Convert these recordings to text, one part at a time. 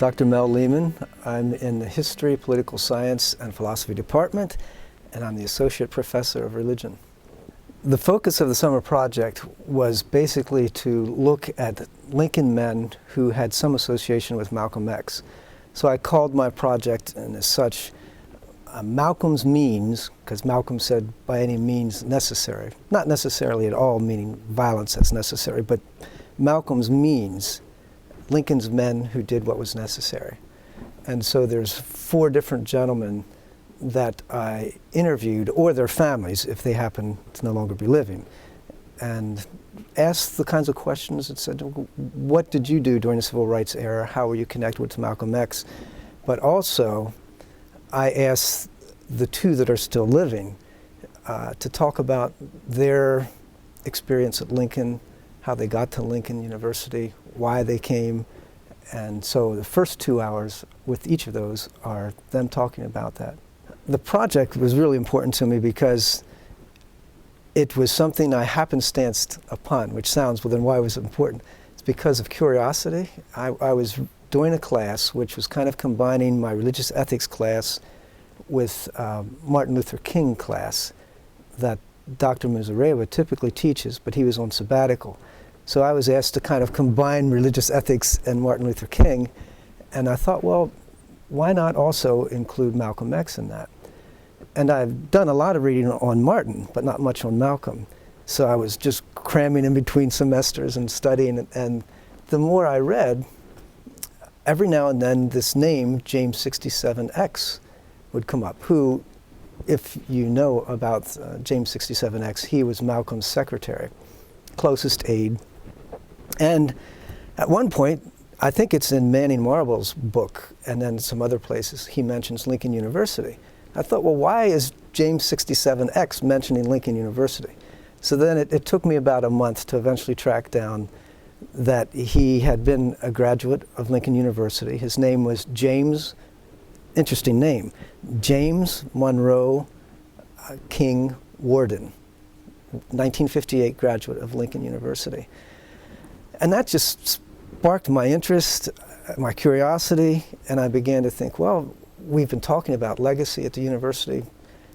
Dr. Mel Leaman. I'm in the History, Political Science, and Philosophy Department, and I'm the Associate Professor of Religion. The focus of the summer project was basically to look at Lincoln men who had some association with Malcolm X. So I called my project, and as such, Malcolm's Means, because Malcolm said by any means necessary, not necessarily at all meaning violence that's necessary, but Malcolm's means, Lincoln's men who did what was necessary. And so there's 4 different gentlemen that I interviewed, or their families, if they happen to no longer be living, and asked the kinds of questions that said, what did you do during the Civil Rights era? How were you connected with Malcolm X? But also, I asked the 2 that are still living to talk about their experience at Lincoln, how they got to Lincoln University, why they came. And so the first 2 hours with each of those are them talking about that. The project was really important to me because it was something I happenstanced upon, which sounds, well, then why was it important? It's because of curiosity. I was doing a class which was kind of combining my religious ethics class with Martin Luther King class that Dr. Muzarewa typically teaches, but he was on sabbatical. So I was asked to kind of combine religious ethics and Martin Luther King, and I thought, well, why not also include Malcolm X in that? And I've done a lot of reading on Martin, but not much on Malcolm. So I was just cramming in between semesters and studying, and the more I read, every now and then this name, James 67X, would come up, who, if you know about James 67X, he was Malcolm's secretary, closest aide. And at one point, I think it's in Manning Marble's book, and then some other places, he mentions Lincoln University. I thought, well, why is James 67X mentioning Lincoln University? So then it took me about a month to eventually track down that he had been a graduate of Lincoln University. His name was James, interesting name, James Monroe King Worden, 1958 graduate of Lincoln University. And that just sparked my interest, my curiosity, and I began to think, well, we've been talking about legacy at the university.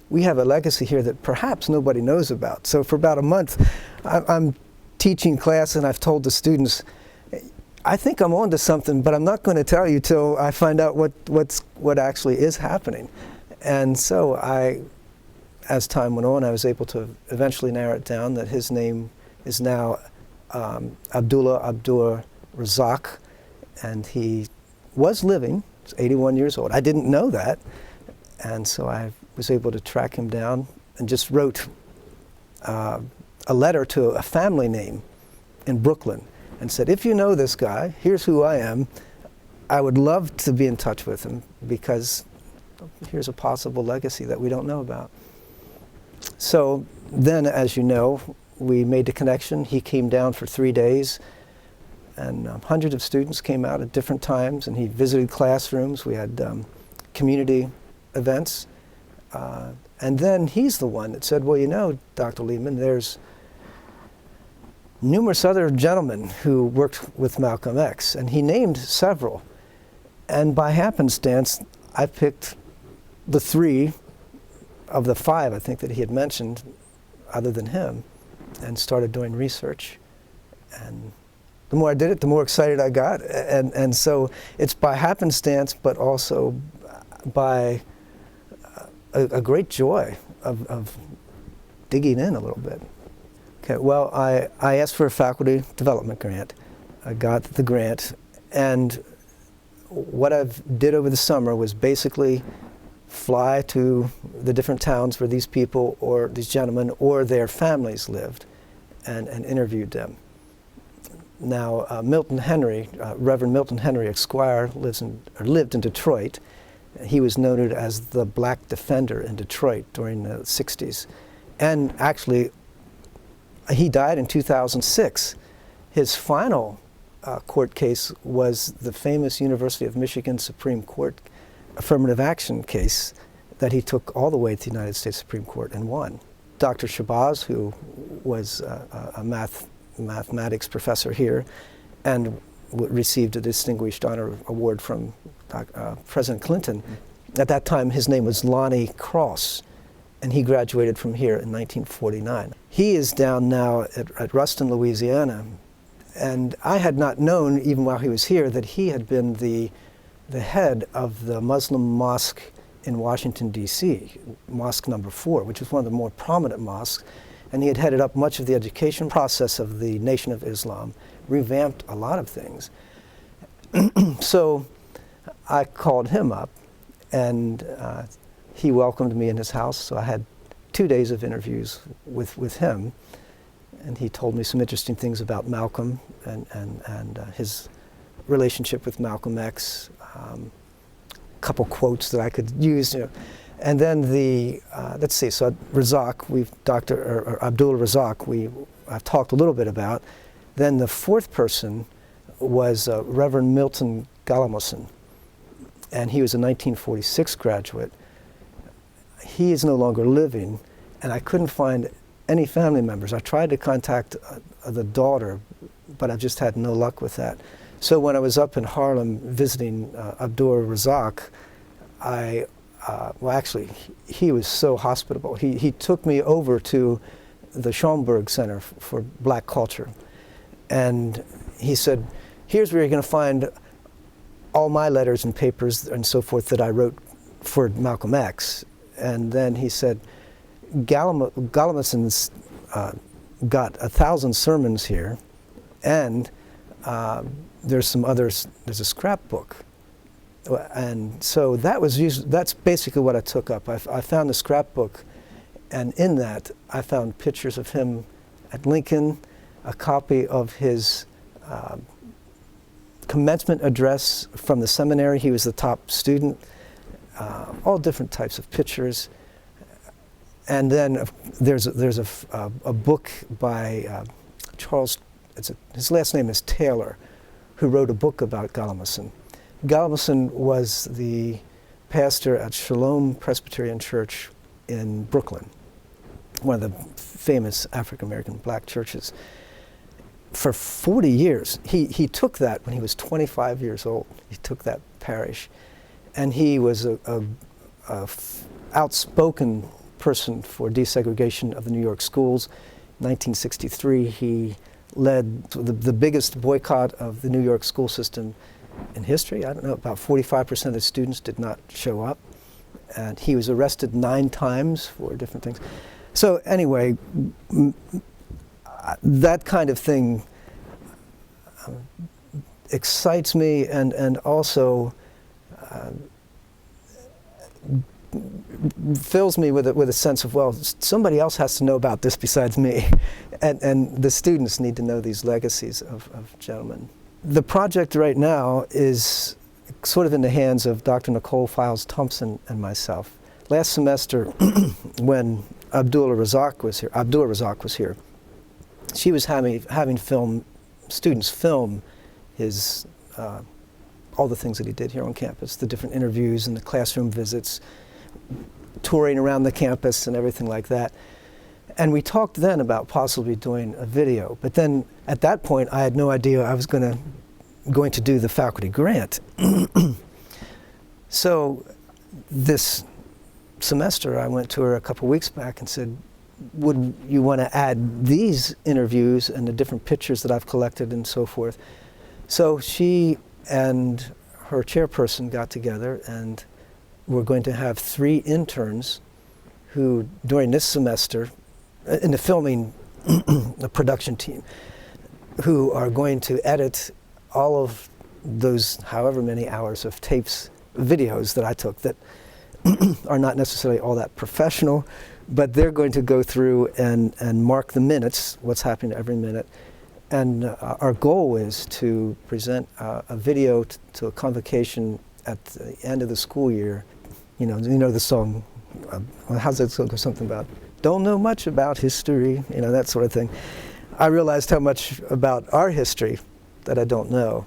We have a legacy here that perhaps nobody knows about. So for about a month, I'm teaching class, and I've told the students, I think I'm on to something, but I'm not going to tell you till I find out what actually is happening. And so as time went on, I was able to eventually narrow it down that his name is now Abdullah Abdur Razak, and he was living, he's 81 years old. I didn't know that, and so I was able to track him down and just wrote a letter to a family name in Brooklyn and said, if you know this guy, here's who I am. I would love to be in touch with him because here's a possible legacy that we don't know about. So then, as you know, we made the connection. He came down for 3 days, and hundreds of students came out at different times, and he visited classrooms. We had community events. And then he's the one that said, well, you know, Dr. Leaman, there's numerous other gentlemen who worked with Malcolm X, and he named several. And by happenstance, I picked the 3 of the 5, I think, that he had mentioned, other than him, and started doing research. And the more I did it, the more excited I got. And so it's by happenstance, but also by a great joy of digging in a little bit. Okay, well, I asked for a faculty development grant. I got the grant, and what I did over the summer was basically fly to the different towns where these people, or these gentlemen, or their families lived, and interviewed them. Now, Milton Henry, Reverend Milton Henry Esquire, lived in Detroit. He was noted as the black defender in Detroit during the 60s. And actually, he died in 2006. His final court case was the famous University of Michigan Supreme Court affirmative action case that he took all the way to the United States Supreme Court and won. Dr. Shabazz, who was a mathematics professor here, and received a Distinguished Honor Award from President Clinton. At that time, his name was Lonnie Cross, and he graduated from here in 1949. He is down now at Ruston, Louisiana, and I had not known, even while he was here, that he had been the head of the Muslim mosque in Washington, D.C., Mosque Number 4, which was one of the more prominent mosques, and he had headed up much of the education process of the Nation of Islam, revamped a lot of things. So I called him up, and he welcomed me in his house, so I had 2 days of interviews with him, and he told me some interesting things about Malcolm and his relationship with Malcolm X, a couple quotes that I could use, you know. And then let's see, so Razak, Dr. Abdul Razak, I've talked a little bit about. Then the fourth person was Reverend Milton Galamosin, and he was a 1946 graduate. He is no longer living, and I couldn't find any family members. I tried to contact the daughter, but I've just had no luck with that. So when I was up in Harlem visiting Abdul Razak, well, actually, he was so hospitable. He took me over to the Schomburg Center for Black Culture, and he said, here's where you're going to find all my letters and papers and so forth that I wrote for Malcolm X. And then he said, Galamason's got 1,000 sermons here, and there's some others, there's a scrapbook. And so that's basically what I took up. I found the scrapbook, and in that I found pictures of him at Lincoln, a copy of his commencement address from the seminary. He was the top student, all different types of pictures. And then there's a book by Charles, his last name is Taylor, who wrote a book about Galamason. Galamason was the pastor at Shalom Presbyterian Church in Brooklyn, one of the famous African-American black churches. For 40 years, he took that when he was 25 years old. He took that parish, and he was a outspoken person for desegregation of the New York schools. In 1963, he led the biggest boycott of the New York school system in history. I don't know, about 45% of the students did not show up, and he was arrested 9 times for different things. So anyway, that kind of thing excites me, and also fills me with a sense of, well, somebody else has to know about this besides me, and the students need to know these legacies of gentlemen. The project right now is sort of in the hands of Dr. Nicole Files Thompson and myself. Last semester, when Abdul Razak was here, she was having students film his all the things that he did here on campus, the different interviews and the classroom visits, touring around the campus and everything like that. And we talked then about possibly doing a video, but then at that point I had no idea I was going to do the faculty grant. So this semester I went to her a couple weeks back and said, would you want to add these interviews and the different pictures that I've collected and so forth? So she and her chairperson got together, and we're going to have 3 interns who, during this semester, in the filming, the production team, who are going to edit all of those however many hours of tapes, videos that I took that are not necessarily all that professional, but they're going to go through and mark the minutes, what's happening every minute. And our goal is to present a video to a convocation at the end of the school year. You know the song, how's that song go, something about, don't know much about history, that sort of thing. I realized how much about our history that I don't know,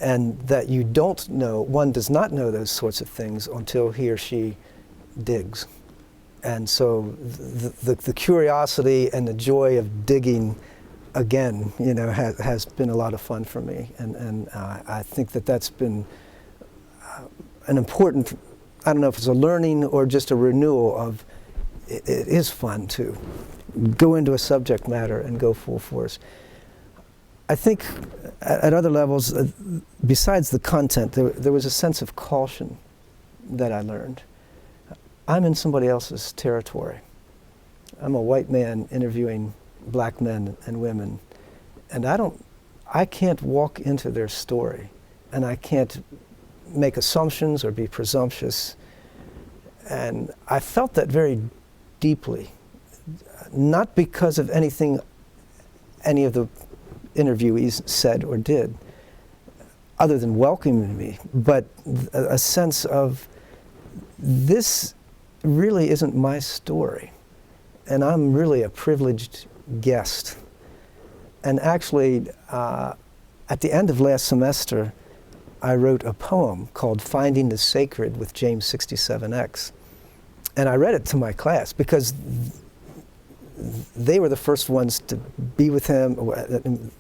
and that you don't know, one does not know those sorts of things until he or she digs. And so the curiosity and the joy of digging again, has been a lot of fun for me, and I think that's been an important, I don't know if it's a learning or just a renewal of, it is fun to go into a subject matter and go full force. I think at other levels, besides the content, there was a sense of caution that I learned. I'm in somebody else's territory. I'm a white man interviewing black men and women, and I can't walk into their story, and I can't make assumptions or be presumptuous. And I felt that very deeply, not because of anything any of the interviewees said or did, other than welcoming me, but a sense of, this really isn't my story, and I'm really a privileged guest. And actually, at the end of last semester, I wrote a poem called Finding the Sacred with James 67X. And I read it to my class because they were the first ones to be with him.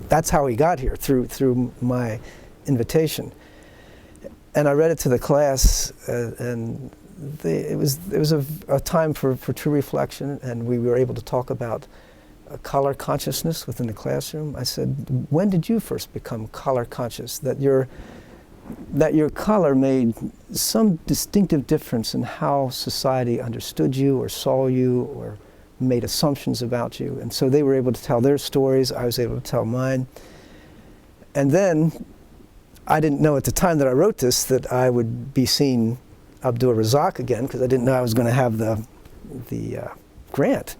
That's how he got here, through my invitation. And I read it to the class, and it was a time for true reflection, and we were able to talk about color consciousness within the classroom. I said, when did you first become color conscious? That your color made some distinctive difference in how society understood you or saw you or made assumptions about you. And so they were able to tell their stories, I was able to tell mine. And then, I didn't know at the time that I wrote this that I would be seeing Abdul Razak again, because I didn't know I was going to have the grant.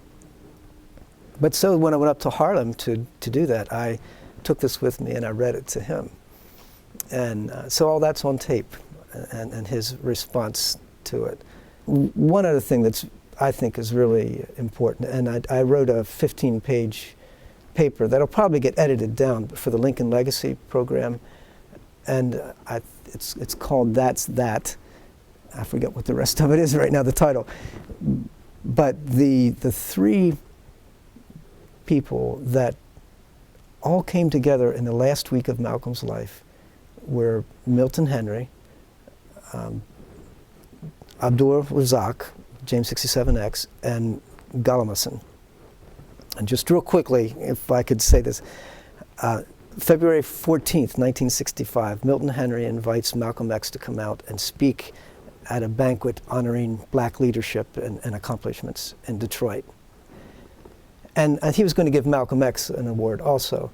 But so when I went up to Harlem to do that, I took this with me and I read it to him. And so all that's on tape, and his response to it. One other thing that's, I think, is really important, and I wrote a 15-page paper that'll probably get edited down for the Lincoln Legacy program, and it's called That's That. I forget what the rest of it is right now, the title. But the three people that all came together in the last week of Malcolm's life were Milton Henry, Abdul Razak, James 67X, and Galamason. And just real quickly, if I could say this, February 14th, 1965, Milton Henry invites Malcolm X to come out and speak at a banquet honoring black leadership and accomplishments in Detroit. And he was going to give Malcolm X an award also.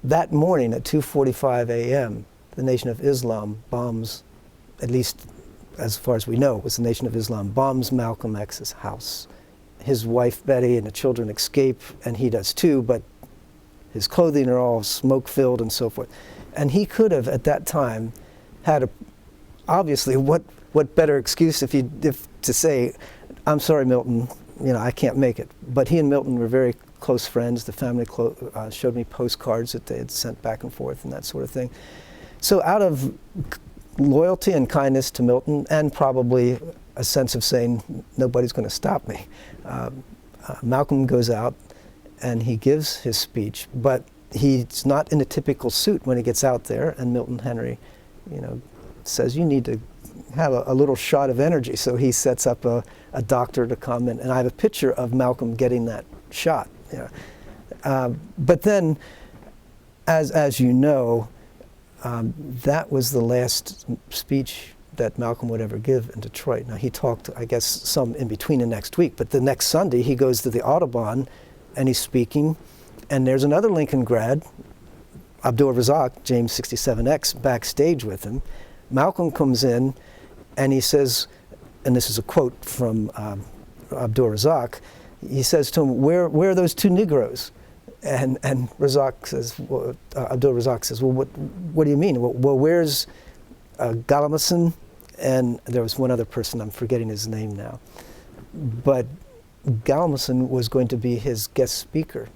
That morning at 2:45 a.m., the Nation of Islam bombs, at least as far as we know, it was the Nation of Islam, bombs Malcolm X's house. His wife Betty and the children escape, and he does too, but his clothing are all smoke-filled and so forth. And he could have, at that time, had obviously, what better excuse if to say, I'm sorry, Milton, I can't make it. But he and Milton were very close friends. The family showed me postcards that they had sent back and forth and that sort of thing. So out of loyalty and kindness to Milton, and probably a sense of saying, nobody's going to stop me, Malcolm goes out and he gives his speech, but he's not in a typical suit when he gets out there, and Milton Henry, says, you need to have a little shot of energy. So he sets up a doctor to come in, and I have a picture of Malcolm getting that shot. But then, as you know, that was the last speech that Malcolm would ever give in Detroit. Now, he talked, I guess, some in between the next week, but the next Sunday he goes to the Audubon and he's speaking, and there's another Lincoln grad, Abdul Razak, James 67X, backstage with him. Malcolm comes in and he says, and this is a quote from Abdul Razak, he says to him, where are those two Negroes? And Razak says, Abdul Razak says, well, what do you mean? Well, where's Galamason? And there was one other person, I'm forgetting his name now. But Galamason was going to be his guest speaker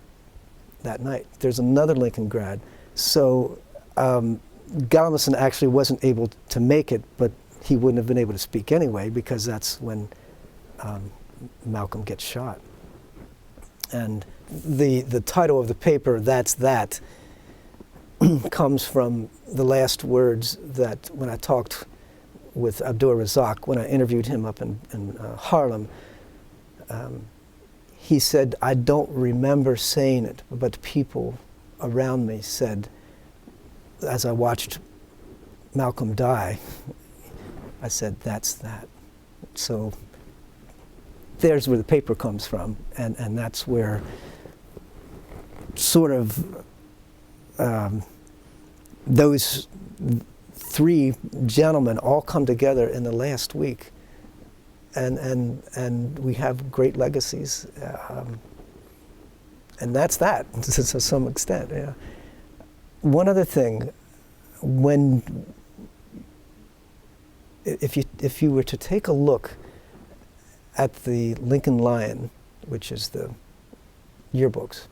that night. There's another Lincoln grad. So Galamason actually wasn't able to make it, but he wouldn't have been able to speak anyway, because that's when Malcolm gets shot. And the title of the paper, That's That, comes from the last words that when I talked with Abdur Razak, when I interviewed him up in Harlem, he said, I don't remember saying it, but people around me said, as I watched Malcolm die, I said, that's that. So there's where the paper comes from, and that's where sort of those three gentlemen all come together in the last week, and we have great legacies, and that's that to some extent. Yeah. One other thing, if you were to take a look at the Lincoln Lion, which is the yearbooks,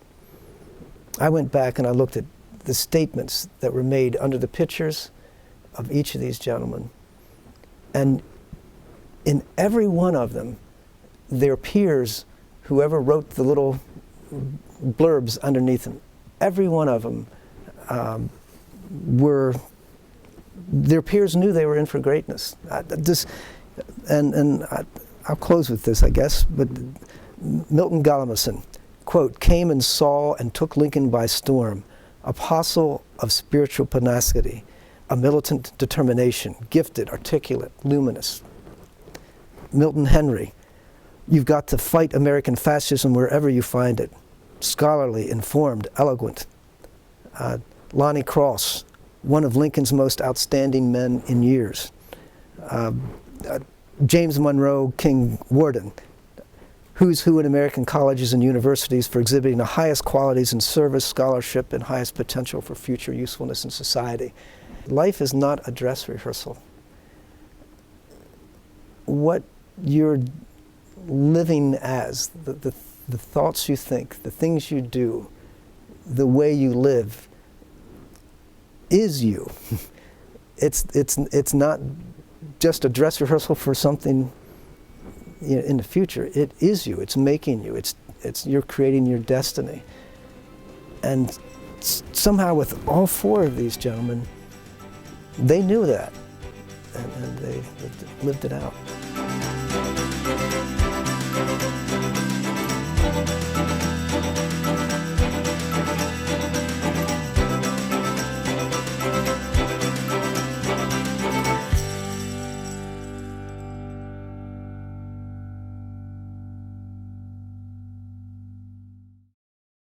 I went back and I looked at the statements that were made under the pictures of each of these gentlemen. And in every one of them, their peers, whoever wrote the little blurbs underneath them, every one of them their peers knew they were in for greatness. I'll close with this, I guess, but Milton Gallimison, quote, came and saw and took Lincoln by storm, apostle of spiritual pugnacity, a militant determination, gifted, articulate, luminous. Milton Henry, you've got to fight American fascism wherever you find it. Scholarly, informed, eloquent. Lonnie Cross, one of Lincoln's most outstanding men in years. James Monroe King Warden, who's who in American colleges and universities for exhibiting the highest qualities in service, scholarship, and highest potential for future usefulness in society. Life is not a dress rehearsal. What you're living as, the thoughts you think, the things you do, the way you live, is you. It's not just a dress rehearsal for something in the future. It is you. It's making you. You're creating your destiny. And somehow with all four of these gentlemen, they knew that, and they lived it out.